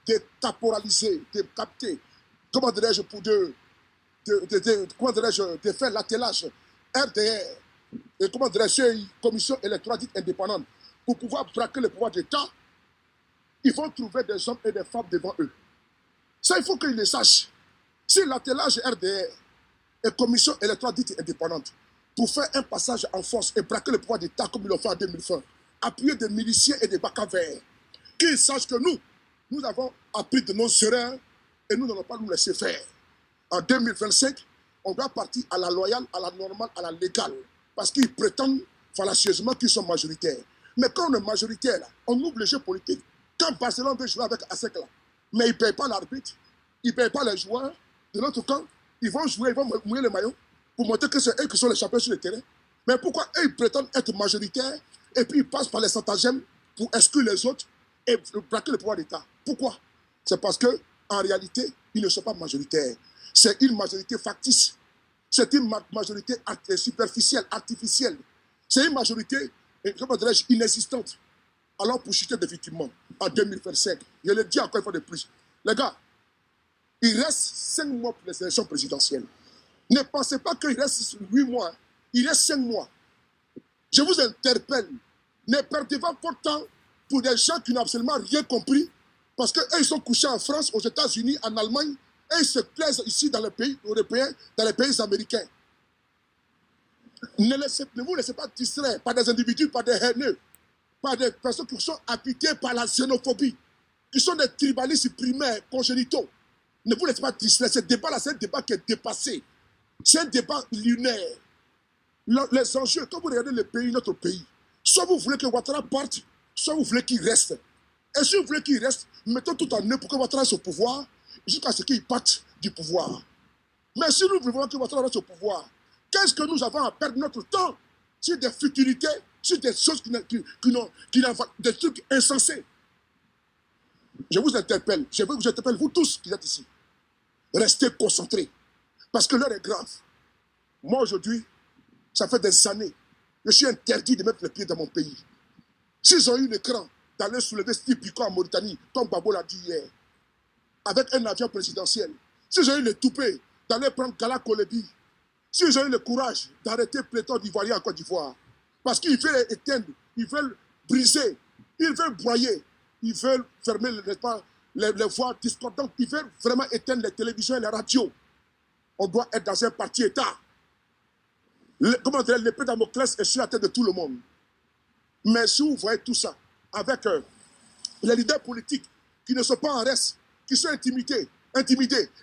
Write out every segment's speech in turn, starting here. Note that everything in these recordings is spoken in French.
de caporaliser, de capter, comment dirais-je, de faire l'attelage RDR, et comment dirais-je, commission électorale dite indépendante, pour pouvoir braquer le pouvoir d'État, ils vont trouver des hommes et des femmes devant eux. Ça, il faut qu'ils le sachent. Si l'attelage RDR et commission électorale dite indépendante, pour faire un passage en force et braquer le pouvoir d'État comme ils l'ont fait en 2020, appuyer des miliciens et des bacavers, qu'ils sachent que nous avons appris de nos erreurs et nous n'allons pas nous laisser faire. En 2025, on doit partir à la loyale, à la normale, à la légale, parce qu'ils prétendent fallacieusement qu'ils sont majoritaires. Mais quand on est majoritaire, là, on ouvre le jeu politique. Quand Barcelone veut jouer avec ASEC, là, mais ils ne payent pas l'arbitre, ils ne payent pas les joueurs. De l'autre camp, ils vont jouer, ils vont mouiller le maillot pour montrer que c'est eux qui sont les champions sur le terrain. Mais pourquoi eux, ils prétendent être majoritaires et puis ils passent par les stratagèmes pour exclure les autres et braquer le pouvoir d'État? Pourquoi? C'est parce qu'en réalité, ils ne sont pas majoritaires. C'est une majorité factice. C'est une majorité superficielle, artificielle. C'est une majorité, comment dirais-je, inexistante. Alors pour chuter définitivement, en 2025, je le dis encore une fois de plus, les gars, il reste 5 mois pour les élections présidentielles. Ne pensez pas qu'il reste 8 mois, il reste 5 mois. Je vous interpelle, ne perdez pas votre temps pour des gens qui n'ont absolument rien compris, parce qu'eux, ils sont couchés en France, aux États-Unis, en Allemagne, et ils se plaisent ici dans les pays européens, dans les pays américains. Ne vous laissez pas distraire par des individus, par des haineux, par des personnes qui sont habitées par la xénophobie, qui sont des tribalistes primaires, congénitaux. Ne vous laissez pas distraire. Ce débat-là, c'est un débat qui est dépassé. C'est un débat lunaire. Les enjeux, quand vous regardez le pays, notre pays, soit vous voulez que Ouattara parte, soit vous voulez qu'il reste. Et si vous voulez qu'il reste, mettons tout en œuvre pour que Ouattara reste au pouvoir, jusqu'à ce qu'il parte du pouvoir. Mais si nous voulons que Ouattara reste au pouvoir, qu'est-ce que nous avons à perdre notre temps sur des futilités, sur des choses des trucs insensés? Je vous interpelle, vous tous qui êtes ici. Restez concentrés, parce que l'heure est grave. Moi aujourd'hui, ça fait des années, je suis interdit de mettre les pieds dans mon pays. S'ils ont eu l'écran d'aller soulever Steve Biko en Mauritanie, comme Babo l'a dit hier, avec un avion présidentiel, s'ils ont eu le toupet d'aller prendre Gala Kolebi, s'ils ont eu le courage d'arrêter pléthore d'Ivoiriens en Côte d'Ivoire, parce qu'ils veulent éteindre, ils veulent briser, ils veulent broyer, ils veulent fermer les voies discordantes, ils veulent vraiment éteindre les télévisions et les radios. On doit être dans un parti-État. Comment dire, l'épée Damoclès est sur la tête de tout le monde. Mais si vous voyez tout ça, avec les leaders politiques qui ne sont pas en reste, qui sont intimidés,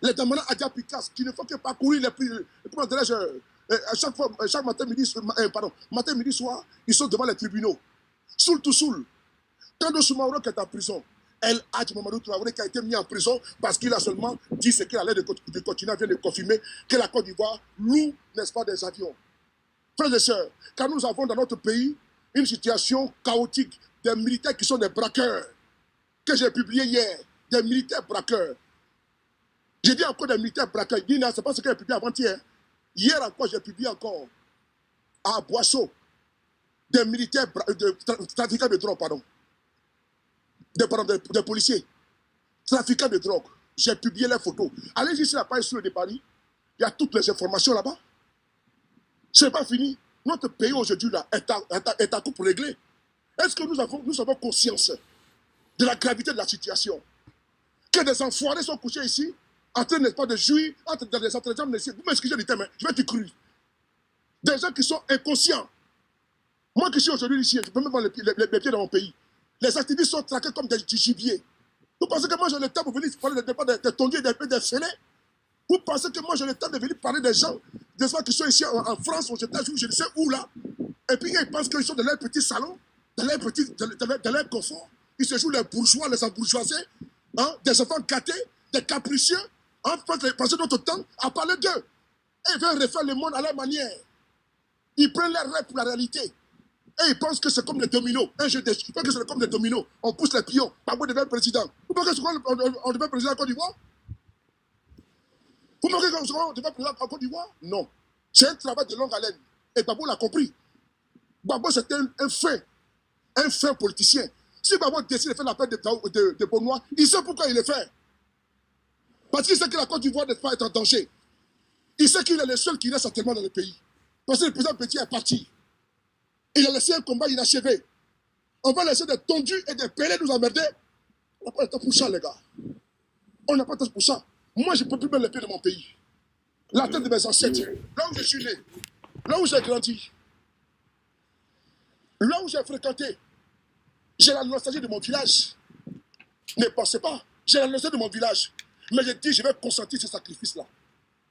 les demandants à Diapikas, qui ne font que parcourir les plus, comment dirais-je, chaque matin, midi, soir, ils sont devant les tribunaux. Soul to soul. Kando Soumaoro qui est en prison, El Hadj Mamadou Traoré qui a été mis en prison parce qu'il a seulement dit ce qu'il allait de continuer, vient de confirmer que la Côte d'Ivoire loue, n'est-ce pas, des avions. Frères et sœurs, quand nous avons dans notre pays une situation chaotique, des militaires qui sont des braqueurs, que j'ai publié hier, des militaires braqueurs. J'ai dit encore des militaires braqueurs. C'est pas ce que j'ai publié avant-hier. Hier encore, j'ai publié encore à Boisseau, des militaires, trafiquants de drogue, pardon. Des policiers, trafiquants de drogue. J'ai publié les photos. Allez juste sur la page sur de Paris, il y a toutes les informations là-bas. Ce n'est pas fini. Notre pays aujourd'hui est à coup pour régler. Est-ce que nous avons conscience de la gravité de la situation? Que des enfoirés sont couchés ici, en train, n'est-ce pas, de jouir, dans les entretien, vous m'excusez du terme, je vais te cru. Des gens qui sont inconscients. Moi qui suis aujourd'hui ici, je peux même mettre les pieds dans mon pays. Les activistes sont traqués comme des gibiers. Vous pensez que moi j'ai le temps pour venir parler des tondiers, des fêlés? Vous pensez que moi j'ai le temps de venir parler des gens, des gens qui sont ici en France, aux États-Unis, je ne sais où là? Et puis ils pensent qu'ils sont dans leur petit salon, dans leur confort. Ils se jouent les bourgeois, les embourgeoisés, hein, des enfants gâtés, des capricieux, en passer notre temps à parler d'eux. Et ils veulent refaire le monde à leur manière. Ils prennent leurs rêves pour la réalité. Et ils pensent que c'est comme des dominos. Ils pensent que c'est comme des dominos. On pousse les pions. Gbagbo devient président. Vous pensez qu'on devient président en Côte d'Ivoire? Vous pensez qu'on devient président en Côte d'Ivoire? Non. C'est un travail de longue haleine. Et Gbagbo l'a compris. Gbagbo, c'était un fin politicien. Si Gbagbo décide de faire l'appel de Benoît, il sait pourquoi il le fait. Parce qu'il sait que la Côte d'Ivoire n'est pas être en danger. Il sait qu'il est le seul qui reste actuellement dans le pays. Parce que le président Petit est parti. Il a laissé un combat inachevé. On va laisser des tondus et des pélés nous emmerder. On n'a pas le temps pour ça, les gars. On n'a pas le temps pour ça. Moi, je ne peux plus mettre les pieds de mon pays. La tête de mes ancêtres. Là où je suis né. Là où j'ai grandi. Là où j'ai fréquenté. J'ai la nostalgie de mon village. Ne pensez pas. J'ai la nostalgie de mon village. Mais je dis, je vais consentir ce sacrifice-là.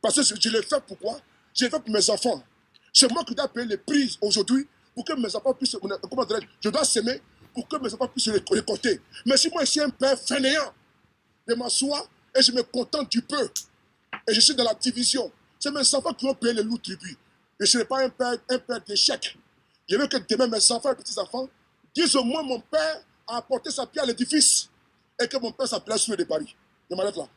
Parce que je le fais pourquoi? Je le fais pour mes enfants. C'est moi qui dois payer les prix aujourd'hui pour que mes enfants puissent... Comment dirais-je? Je dois s'aimer pour que mes enfants puissent récolter. Mais si moi, je suis un père fainéant, je m'assois et je me contente du peu. Et je suis dans la division. C'est mes enfants qui vont payer les loups tribus. Je ne serai pas un père d'échec. Je veux que demain, mes enfants et petits-enfants disent au moins mon père a apporté sa pierre à l'édifice et que mon père s'appelait sur de Paris. Je m'arrête là.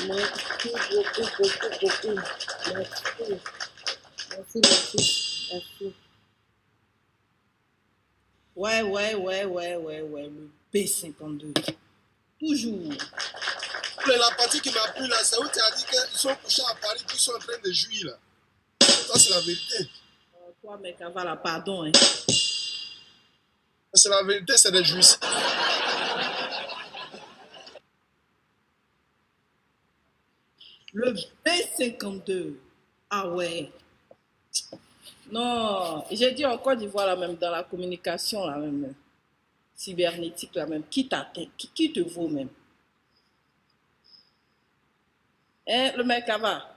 Merci beaucoup. Merci. Ouais. Le B52. Toujours. La partie qui m'a plu là, c'est où tu as dit qu'ils sont couchés à Paris, qu'ils sont en train de jouir là. Ça, c'est la vérité. Toi, mec, voilà, pardon. Hein. C'est la vérité, c'est des jouissances. Le B52. Ah ouais. Non, j'ai dit en Côte d'Ivoire, là même, dans la communication, là même, cybernétique, là même, qui te vaut même? Hein, le mec, ça va?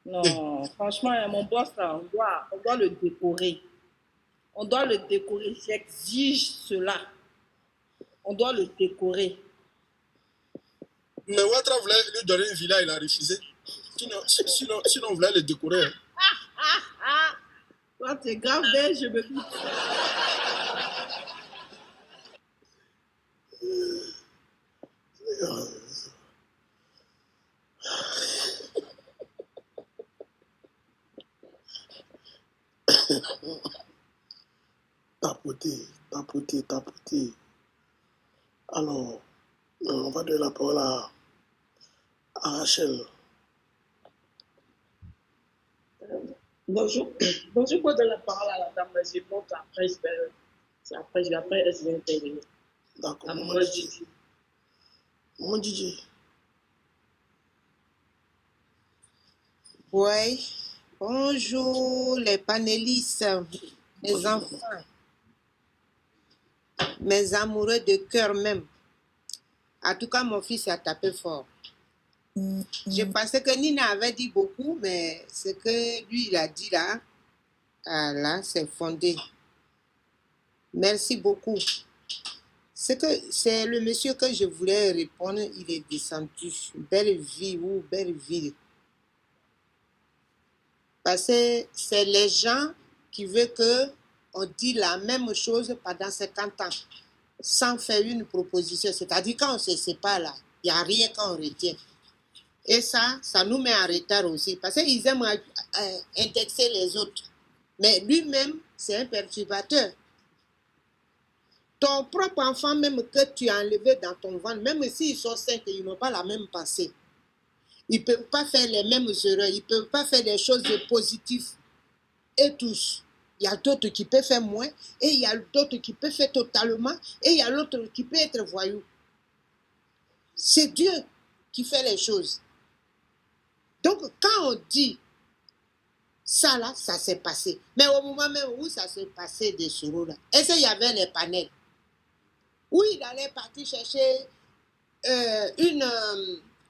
Non, franchement, mon boss, là, on doit le décorer. On doit le décorer, j'exige cela. On doit le décorer. Mais Ouattara voulait lui donner une villa, il a refusé. Sinon on voulait le décorer. Toi, c'est grave, je me dis. Tapoter. Alors, on va donner la parole à Rachel. Bonjour, pour donner la parole à la dame, je monte après, elle vient intervenir. D'accord. Mon Gigi. Oui, bonjour les panélistes, mes enfants, mes amoureux de cœur même. En tout cas, mon fils a tapé fort. Je pensais que Nina avait dit beaucoup, mais ce que lui, il a dit là, là, c'est fondé. Merci beaucoup. C'est le monsieur que je voulais répondre, il est descendu. Belle vie ou belle ville. Parce que c'est les gens qui veulent qu'on dise la même chose pendant 50 ans, sans faire une proposition. C'est-à-dire quand on se sépare là, il n'y a rien qu'on retient. Et ça nous met en retard aussi. Parce qu'ils aiment indexer les autres. Mais lui-même, c'est un perturbateur. Ton propre enfant, même que tu as enlevé dans ton ventre, même s'ils sont 5, ils n'ont pas la même pensée. Ils ne peuvent pas faire les mêmes erreurs. Ils ne peuvent pas faire des choses positives. Et tous. Il y a d'autres qui peuvent faire moins. Et il y a d'autres qui peuvent faire totalement. Et il y a l'autre qui peut être voyou. C'est Dieu qui fait les choses. Donc, quand on dit ça là, ça s'est passé. Mais au moment même où ça s'est passé des sourds là, est-ce qu'il y avait les panels? Où il allait partir chercher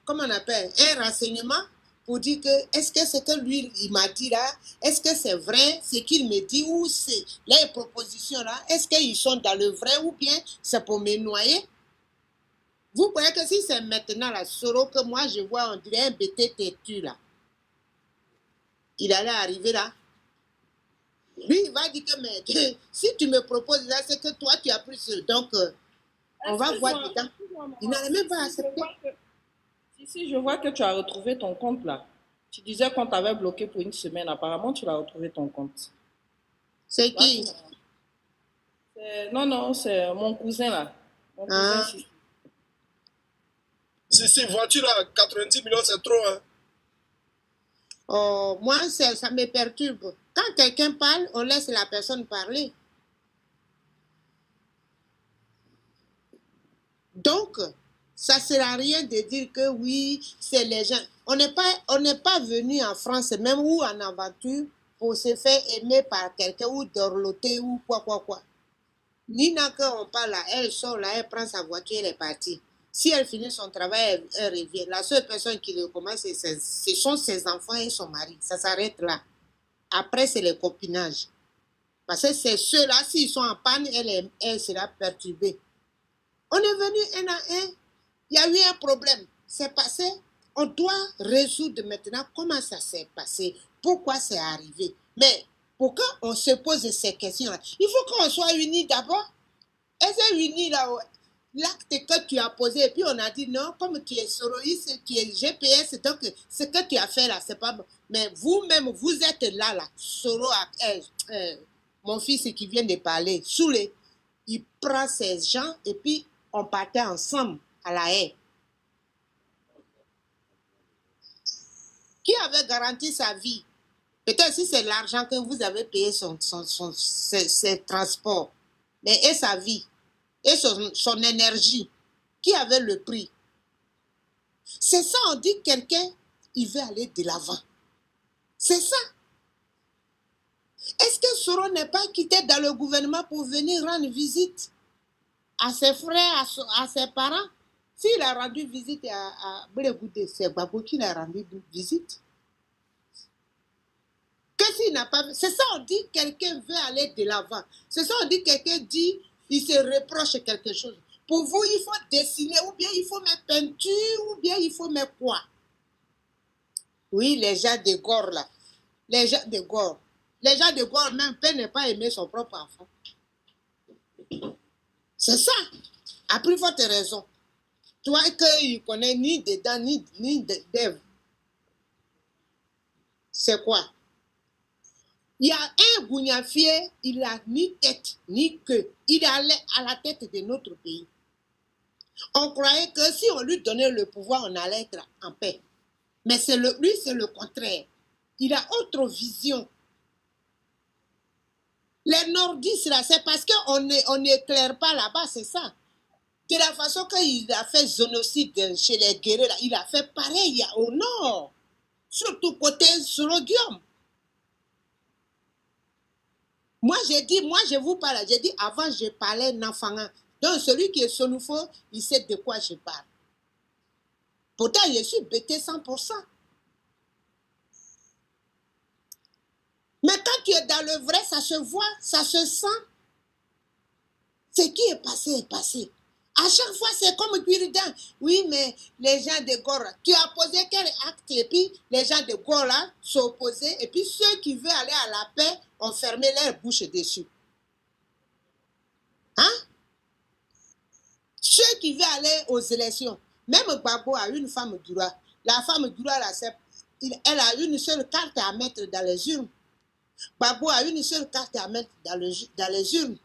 comment on appelle, un renseignement pour dire que est-ce que ce que lui il m'a dit là, est-ce que c'est vrai ce qu'il me dit ou c'est les propositions là, est-ce qu'ils sont dans le vrai ou bien c'est pour me noyer? Vous voyez que si c'est maintenant la Soro que moi je vois, on dirait un bêté têtu là. Il allait arriver là. Lui, il va dire que mais, si tu me proposes là, c'est que toi tu as pris ce. Donc, on va voir dedans. Il n'allait même pas accepter. Ici, je vois que tu as retrouvé ton compte là. Tu disais qu'on t'avait bloqué pour une semaine. Apparemment, tu l'as retrouvé ton compte. C'est qui? Non, non, c'est mon cousin là. Mon cousin, Ah. Si, voiture là, 90 millions, c'est trop, hein. Oh, moi, ça me perturbe. Quand quelqu'un parle, on laisse la personne parler. Donc, ça ne sert à rien de dire que oui, c'est les gens. On n'est pas venu en France, même ou en aventure, pour se faire aimer par quelqu'un ou dorloter ou quoi. Nina, quand on parle là, elle sort là, elle prend sa voiture, elle est partie. Si elle finit son travail, elle revient. La seule personne qui le commence, ce sont ses enfants et son mari. Ça s'arrête là. Après, c'est le copinage. Parce que c'est ceux-là, s'ils sont en panne, elle sera perturbée. On est venu un à un. Il y a eu un problème. C'est passé. On doit résoudre maintenant comment ça s'est passé. Pourquoi c'est arrivé. Mais pourquoi on se pose ces questions-là? Il faut qu'on soit unis d'abord. Et c'est unis là. L'acte que tu as posé, et puis on a dit non, comme tu es soroïste, tu es GPS, donc ce que tu as fait là, c'est pas bon. Mais vous-même, vous êtes là, Soro, mon fils qui vient de parler, Soulé, il prend ses gens et puis on partait ensemble à la haie. Qui avait garanti sa vie? Peut-être si c'est l'argent que vous avez payé ses transports, mais et sa vie, et son énergie, qui avait le prix? C'est ça, on dit quelqu'un, il veut aller de l'avant. C'est ça. Est-ce que Soro n'est pas quitté dans le gouvernement pour venir rendre visite à ses frères, à ses parents? S'il a rendu visite à Brégoudé, c'est Babo qui l'a rendu visite. Qu'est-ce qu'il n'a pas vu? C'est ça, on dit quelqu'un veut aller de l'avant. C'est ça, on dit quelqu'un dit, il se reproche quelque chose. Pour vous, il faut dessiner, ou bien il faut mettre peinture, ou bien il faut mettre quoi? Oui, les gens de Gore, là. Les gens de Gore. Les gens de Gore, même, peuvent ne pas aimer son propre enfant. C'est ça. À plus forte raison. Toi, qu'il ne connaît ni dedans, ni d'Ève. C'est quoi? Il y a un Gougnafier, il n'a ni tête, ni queue. Il est à la tête de notre pays. On croyait que si on lui donnait le pouvoir, on allait être en paix. Mais lui, c'est le contraire. Il a autre vision. Les nordistes, là, c'est parce qu'on n'éclaire pas là-bas, c'est ça. De la façon qu'il a fait génocide chez les guerriers, là, il a fait pareil au nord. Surtout côté Soroguium. Moi, je vous parle, j'ai dit avant, je parlais Nafanga. Donc, celui qui est Sonoufo, il sait de quoi je parle. Pourtant, je suis bêté 100%. Mais quand tu es dans le vrai, ça se voit, ça se sent. Ce qui est passé est passé. À chaque fois, c'est comme Guridan. Oui, mais les gens de Gora, tu as posé quel acte et puis les gens de Gora s'opposaient et puis ceux qui veulent aller à la paix ont fermé leur bouche dessus. Hein? Ceux qui veulent aller aux élections, même Gbagbo a une femme Dura. La femme Dura, elle a une seule carte à mettre dans les urnes. Gbagbo a une seule carte à mettre dans les urnes.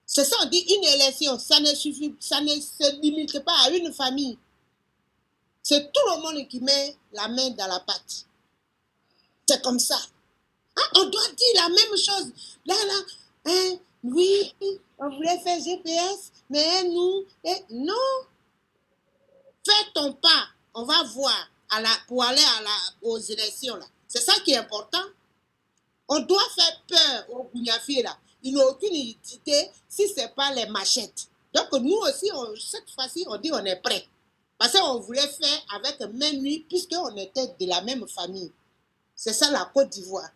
C'est ça, on dit une élection, ça ne se limite pas à une famille. C'est tout le monde qui met la main dans la pâte. C'est comme ça. Hein? On doit dire la même chose. Là, hein, oui, on voulait faire GPS, mais nous, non. Fais ton pas, on va voir pour aller aux élections. Là. C'est ça qui est important. On doit faire peur aux Gougnafiers là. Ils n'ont aucune utilité si ce n'est pas les machettes. Donc nous aussi, cette fois-ci, on dit on est prêt. Parce qu'on voulait faire avec même nuit, puisqu'on était de la même famille. C'est ça la Côte d'Ivoire.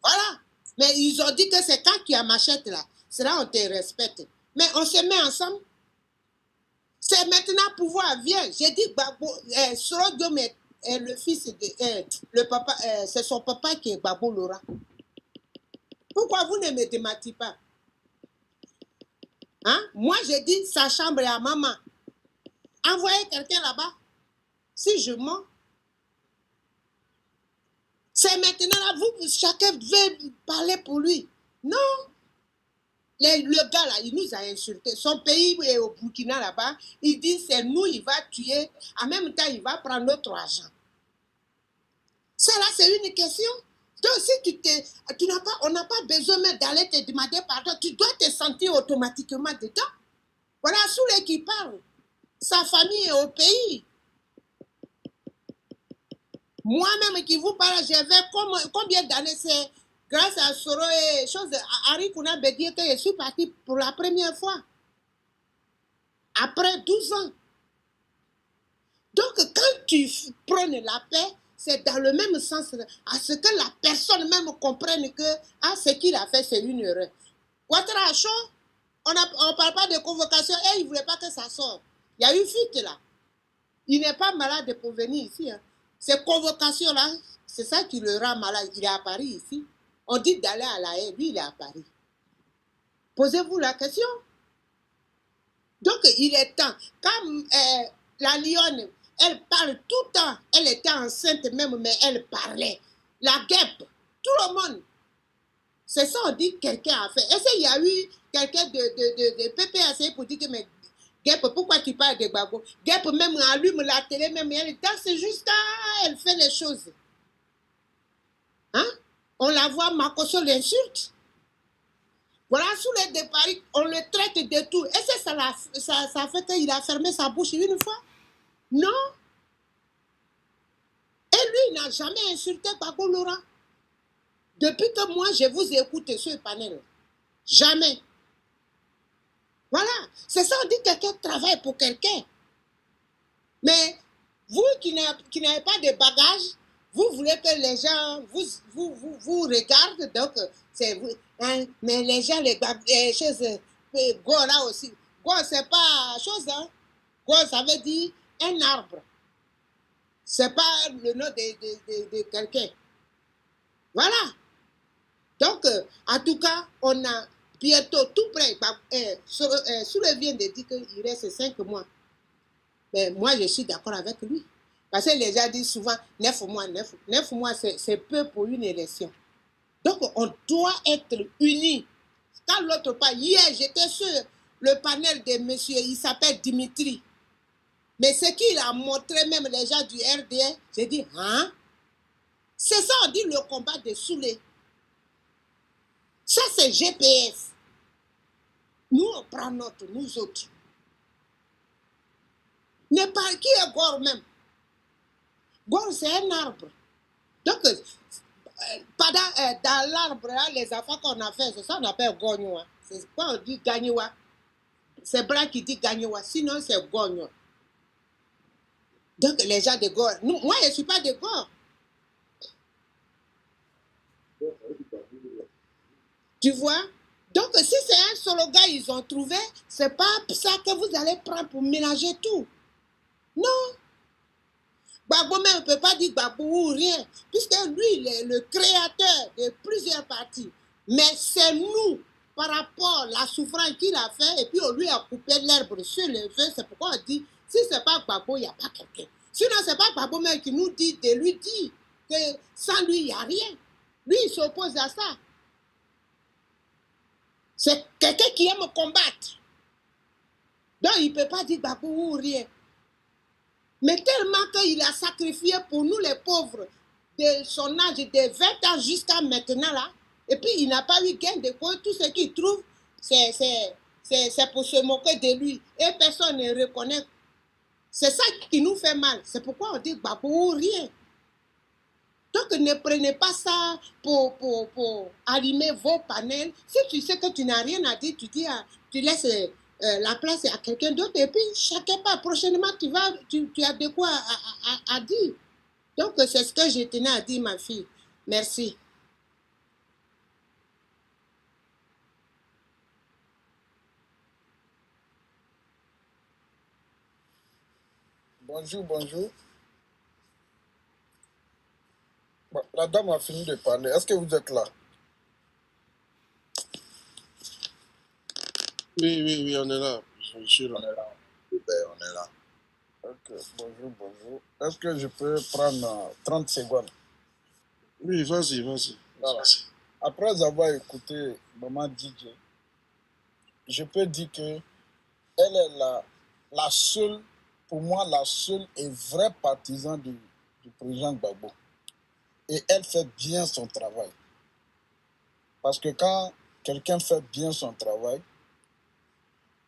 Voilà. Mais ils ont dit que c'est quand tu as machette là, c'est là on te respecte. Mais on se met ensemble. C'est maintenant pouvoir vient. J'ai dit Gbagbo, Soro Diom est le fils de le papa, c'est son papa qui est Gbagbo Lora. Pourquoi vous ne me démentez pas? Hein? Moi, j'ai dit sa chambre est à maman. Envoyez quelqu'un là-bas. Si je mens, c'est maintenant là, vous, chacun veut parler pour lui. Non. Le gars là, il nous a insultés. Son pays est au Burkina là-bas. Il dit c'est nous, il va tuer. En même temps, il va prendre notre argent. Ça là, c'est une question. Donc, si on n'a pas besoin même d'aller te demander pardon. Tu dois te sentir automatiquement dedans. Voilà, Soulé qui parle. Sa famille est au pays. Moi-même qui vous parle, j'avais combien d'années c'est grâce à Soro et chose, Harry Kouna Bédié que je suis parti pour la première fois. Après 12 ans. Donc, quand tu prônes la paix, c'est dans le même sens à ce que la personne même comprenne que ce qu'il a fait, c'est une erreur. Ouattara Acho, on ne parle pas de convocation et il ne voulait pas que ça sorte. Il y a eu fuite là. Il n'est pas malade pour venir ici. Hein. Ces convocations-là, c'est ça qui le rend malade. Il est à Paris ici. On dit d'aller à La Haye, lui il est à Paris. Posez-vous la question. Donc il est temps. Quand la lionne, elle parle tout le temps, elle était enceinte même, mais elle parlait. La guêpe, tout le monde. C'est ça on dit que quelqu'un a fait. Est-ce qu'il y a eu quelqu'un de PPAC pour dire que mais Guêpe, pourquoi tu parles de Gbagbo? Guêpe même allume la télé, même elle danse jusqu'à elle fait les choses. Hein? On la voit, Makoso l'insulte. Voilà, sous les départs, on le traite de tout. Est-ce que ça fait qu'il a fermé sa bouche une fois? Non. Et lui, il n'a jamais insulté Gbagbo Laurent. Depuis que moi, je vous écoute sur le panel. Jamais. Voilà. C'est ça, on dit que quelqu'un travaille pour quelqu'un. Mais vous qui n'avez pas de bagages, vous voulez que les gens vous regardent, donc c'est vous. Hein, mais les gens, les choses, Go là aussi. Go, c'est pas chose, hein. Go, ça veut dire un arbre. C'est pas le nom de quelqu'un. Voilà. Donc, en tout cas, on a bientôt tout prêt. Soule vient de dire qu'il reste 5 mois. Mais moi, je suis d'accord avec lui. Parce que les gens disent souvent 9 mois, 9 mois, c'est peu pour une élection. Donc, on doit être unis. Quand l'autre part, hier, j'étais sur le panel de monsieur, il s'appelle Dimitri. Mais ce qu'il a montré, même les gens du RDR, j'ai dit, hein? C'est ça, on dit le combat de Soulé. Ça, c'est GPS. Nous, on prend notre, nous autres. Qui est Gore même? Gore, c'est un arbre. Donc, dans l'arbre, les enfants qu'on a fait, c'est ça qu'on appelle Gognoa. C'est quoi on dit Gagnoa? C'est Blanc qui dit Gagnoa. Sinon, c'est Gognoa. Donc, les gens de Gore. Moi, je ne suis pas de Gore. Tu vois? Donc, si c'est un slogan qu'ils ont trouvé, c'est pas ça que vous allez prendre pour mélanger tout. Non. Gbagbo même ne peut pas dire Gbagbo ou rien, puisque lui, il est le créateur de plusieurs partis. Mais c'est nous, par rapport à la souffrance qu'il a fait, et puis on lui a coupé l'herbe sur le feu. C'est pourquoi on dit, si ce n'est pas Gbagbo, il n'y a pas quelqu'un. Sinon, ce n'est pas Gbagbo même qui nous dit, de lui dire que sans lui, il n'y a rien. Lui, il s'oppose à ça. C'est quelqu'un qui aime combattre. Donc, il ne peut pas dire Gbagbo ou rien. Mais tellement qu'il a sacrifié pour nous les pauvres de son âge de 20 ans jusqu'à maintenant là, et puis il n'a pas eu gain de cause, tout ce qu'il trouve, c'est pour se moquer de lui. Et personne ne reconnaît. C'est ça qui nous fait mal. C'est pourquoi on dit Gbagbo ou rien. Donc ne prenez pas ça pour allumer vos panels. Si tu sais que tu n'as rien à dire, tu laisses la place à quelqu'un d'autre et puis chacun part. Prochainement, tu as de quoi à dire. Donc, c'est ce que je tenais à dire, ma fille. Merci. Bonjour, bonjour. Bon, la dame a fini de parler. Est-ce que vous êtes là? Oui, on est là. Je suis là. On est là. Super, on est là. Ok, bonjour, bonjour. Est-ce que je peux prendre 30 secondes? Oui, vas-y, vas-y. Voilà. Après avoir écouté Maman DJ, je peux dire que elle est la seule, pour moi, la seule et vraie partisan du président Gbagbo. Et elle fait bien son travail. Parce que quand quelqu'un fait bien son travail,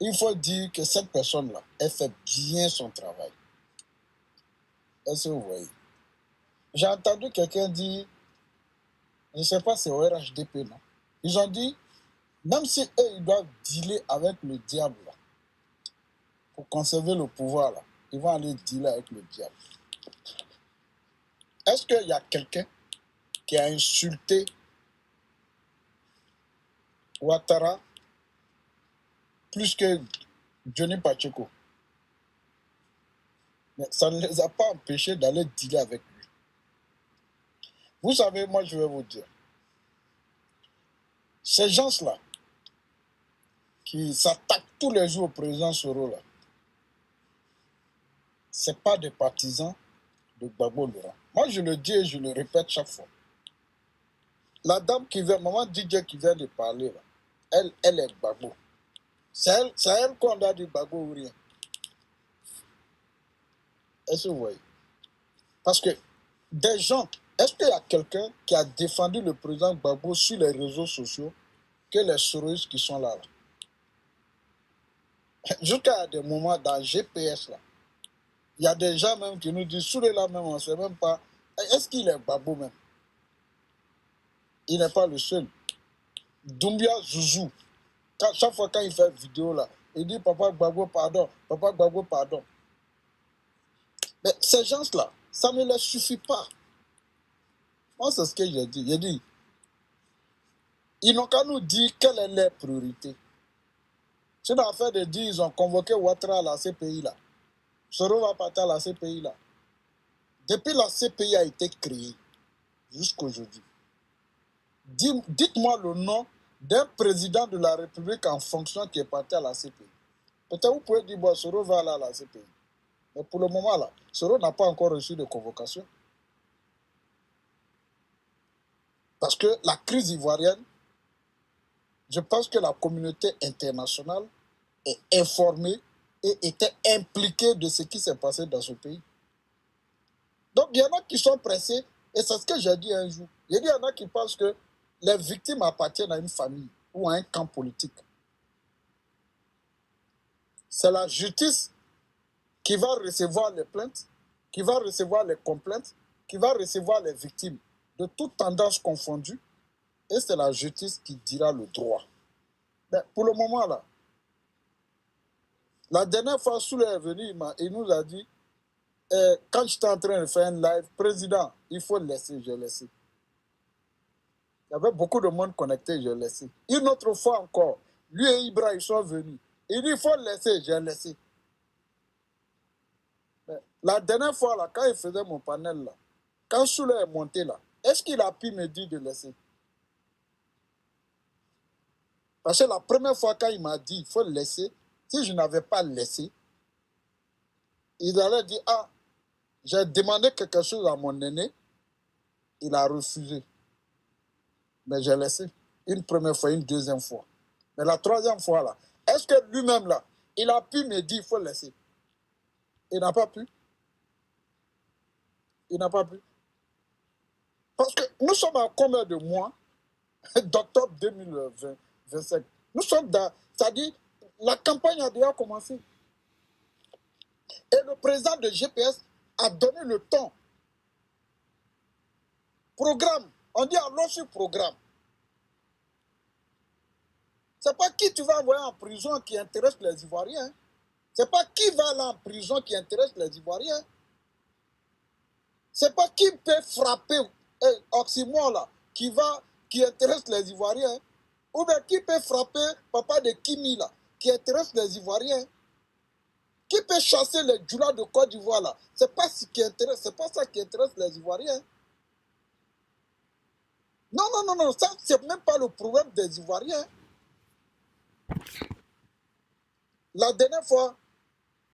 il faut dire que cette personne-là, elle fait bien son travail. Est-ce que vous voyez? J'ai entendu quelqu'un dire, je ne sais pas, c'est au RHDP, non? Ils ont dit, même si eux, ils doivent dealer avec le diable, là, pour conserver le pouvoir, là, ils vont aller dealer avec le diable. Est-ce qu'il y a quelqu'un qui a insulté Ouattara plus que Johnny Pacheco? Mais ça ne les a pas empêchés d'aller dealer avec lui. Vous savez, moi, je vais vous dire, ces gens-là qui s'attaquent tous les jours au président Soro, là, ce pas des partisans de Gbagbo Laurent. Moi, je le dis et je le répète chaque fois. La dame qui vient, Maman DJ qui vient de parler, là, elle est Gbagbo. C'est elle qu'on doit dire Gbagbo ou rien. Est-ce que vous voyez? Parce que des gens, est-ce qu'il y a quelqu'un qui a défendu le président Gbagbo sur les réseaux sociaux que les Soroistes qui sont là? Jusqu'à des moments dans GPS, là, il y a des gens même qui nous disent, sous les là même, on ne sait même pas, est-ce qu'il est Gbagbo même? Il n'est pas le seul. Doumbia Zouzou, chaque fois quand il fait une vidéo là, il dit Papa Gbagbo pardon, Papa Gbagbo pardon. Mais ces gens-là, ça ne leur suffit pas. Moi, c'est ce que j'ai dit. J'ai dit, ils n'ont qu'à nous dire quelle est leur priorité. C'est dans l'affaire de dire ils ont convoqué Ouattara à la CPI là. Soro va partir à la CPI là. Depuis la CPI a été créée jusqu'à aujourd'hui, dites-moi le nom d'un président de la République en fonction qui est parti à la CPI. Peut-être vous pouvez dire, bon, Soro va aller à la CPI. Mais pour le moment là, Soro n'a pas encore reçu de convocation. Parce que la crise ivoirienne, je pense que la communauté internationale est informée et était impliquée de ce qui s'est passé dans ce pays. Donc il y en a qui sont pressés, et c'est ce que j'ai dit un jour. Il y en a qui pensent que les victimes appartiennent à une famille ou à un camp politique. C'est la justice qui va recevoir les plaintes, qui va recevoir les complaintes, qui va recevoir les victimes de toutes tendances confondues, et c'est la justice qui dira le droit. Mais pour le moment là, la dernière fois, Soule est venu, il nous a dit, quand j'étais en train de faire un live, président, il faut laisser, j'ai laissé. Il y avait beaucoup de monde connecté, j'ai laissé. Une autre fois encore, lui et Ibra, ils sont venus. Il dit, il faut laisser, j'ai laissé. Mais la dernière fois, là, quand il faisait mon panel, là, quand Soule est monté là, est-ce qu'il a pu me dire de laisser? Parce que la première fois, quand il m'a dit, il faut laisser, si je n'avais pas laissé, il allait dire, ah, j'ai demandé quelque chose à mon aîné, il a refusé. Mais j'ai laissé une première fois, une deuxième fois. Mais la troisième fois, là, est-ce que lui-même, là, il a pu me dire, il faut laisser? Il n'a pas pu. Il n'a pas pu. Parce que nous sommes à combien de mois d'octobre 2025? Nous sommes dans... C'est-à-dire, la campagne a déjà commencé. Et le président de GPS a donné le ton. Programme. On dit allons sur programme. Ce n'est pas qui tu vas envoyer en prison qui intéresse les Ivoiriens. Ce n'est pas qui va aller en prison qui intéresse les Ivoiriens. Ce n'est pas qui peut frapper Oxymore là, qui intéresse les Ivoiriens. Ou bien qui peut frapper papa de Kimi là, qui intéresse les Ivoiriens. Qui peut chasser les djoulas de Côte d'Ivoire là. C'est pas ce qui intéresse, c'est pas ça qui intéresse les Ivoiriens. Non, ça c'est même pas le problème des Ivoiriens. La dernière fois,